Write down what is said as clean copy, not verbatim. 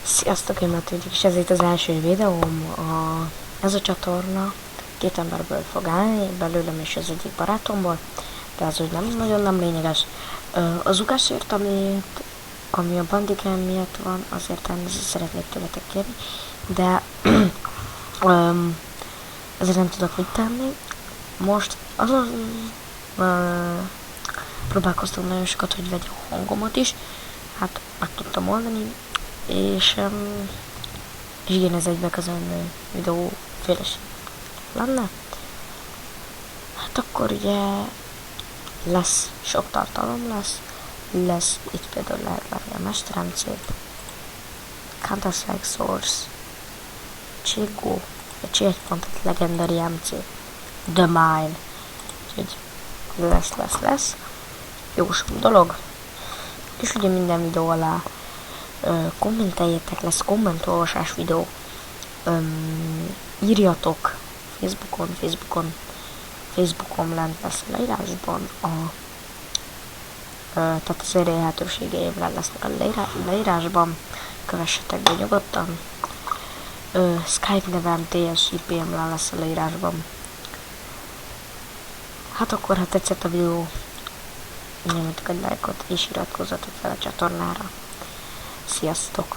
Sziasztok, én Matődik, és ez itt az első videóm. Ez a csatorna két emberből fog állni, belőlem és az egyik barátomból, de az úgy nem lényeges. Az ugásért, ami a bandigám miatt van, azért elnézést szeretnék tőletek kérni, de ezért nem tudok mit tenni. Most azon próbálkoztam nagyon sokat, hogy vegye a hangomat is, hát meg tudtam oldani, és igen, ez egybeköszönő videó féleség lenne. Hát akkor ugye lesz sok tartalom, lesz itt például lehet látni a mesteremcét, Counter-Strike Source, Cségó, a C1.1 legendary MC, The Mine, úgyhogy lesz jó sok dolog, és ugye minden videó alá kommenteljétek, lesz kommentolvasás videó, írjatok Facebookon lent lesz a leírásban, tehát az elérhetőségeim lesznek a leírásban, kövessetek be nyugodtan, Skype nevem TSIPM lesz a leírásban. Hát akkor, ha tetszett a videó, nyomjatok egy lájkot és iratkozzatok fel a csatornára. Sziasztok!